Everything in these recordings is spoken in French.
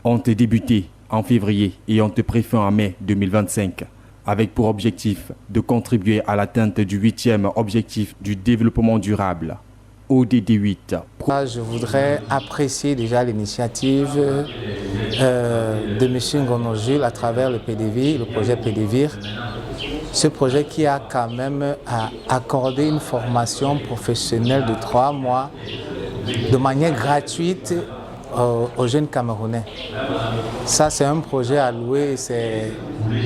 ont débuté en février et ont pris fin en mai 2025, avec pour objectif de contribuer à l'atteinte du 8e objectif du développement durable, ODD 8. Je voudrais apprécier déjà l'initiative de M. Ngono Jules à travers le PDVIR, le projet PDVIR. Ce projet qui a quand même accordé une formation professionnelle de 3 mois de manière gratuite aux jeunes Camerounais. Ça, c'est un projet à louer, c'est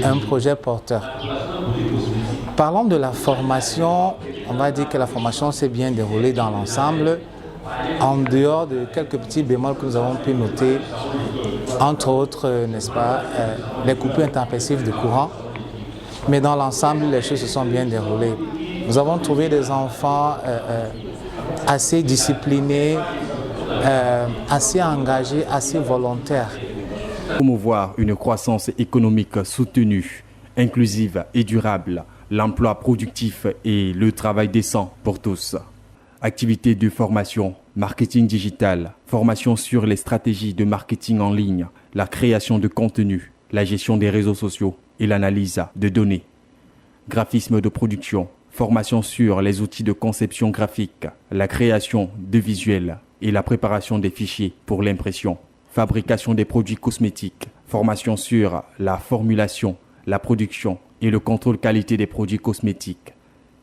un projet porteur. Parlons de la formation, on va dire que la formation s'est bien déroulée dans l'ensemble, en dehors de quelques petits bémols que nous avons pu noter, entre autres, n'est-ce pas, les coupures intempestives de courant. Mais dans l'ensemble, les choses se sont bien déroulées. Nous avons trouvé des enfants assez disciplinés, assez engagés, assez volontaires. Promouvoir une croissance économique soutenue, inclusive et durable, l'emploi productif et le travail décent pour tous. Activités de formation, marketing digital, formation sur les stratégies de marketing en ligne, la création de contenu, la gestion des réseaux sociaux et l'analyse de données. Graphisme de production, formation sur les outils de conception graphique, la création de visuels et la préparation des fichiers pour l'impression. Fabrication des produits cosmétiques, formation sur la formulation, la production et le contrôle qualité des produits cosmétiques.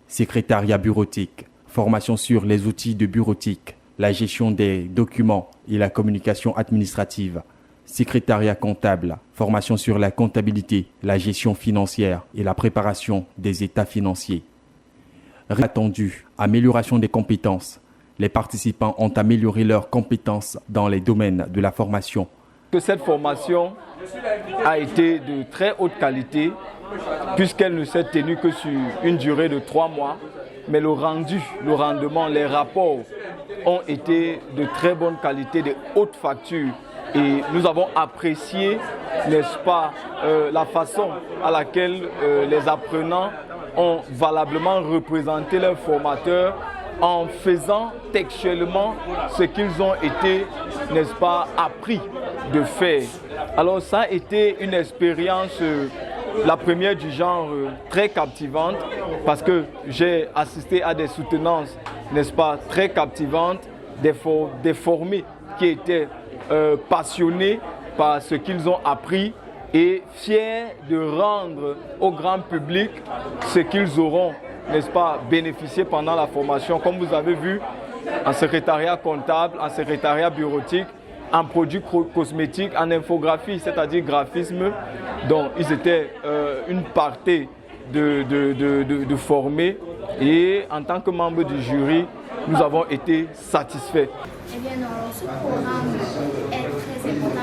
Secrétariat bureautique, formation sur les outils de bureautique, la gestion des documents et la communication administrative. Secrétariat comptable, formation sur la comptabilité, la gestion financière et la préparation des états financiers. Attendu, amélioration des compétences. Les participants ont amélioré leurs compétences dans les domaines de la formation. Cette formation a été de très haute qualité puisqu'elle ne s'est tenue que sur une durée de 3 mois. Mais le rendement, les rapports ont été de très bonne qualité, de haute facture. Et nous avons apprécié, n'est-ce pas, la façon à laquelle les apprenants ont valablement représenté leurs formateurs en faisant textuellement ce qu'ils ont été, n'est-ce pas, appris de faire. Alors ça a été une expérience, la première du genre, très captivante parce que j'ai assisté à des soutenances, n'est-ce pas, très captivantes, des formés qui étaient passionnés par ce qu'ils ont appris et fiers de rendre au grand public ce qu'ils auront, n'est-ce pas, bénéficié pendant la formation. Comme vous avez vu, en secrétariat comptable, en secrétariat bureautique, en produits cosmétiques, en infographie, c'est-à-dire graphisme, dont ils étaient une partie de formés. Et en tant que membre du jury, nous avons été satisfaits. Eh bien, ce programme est très important.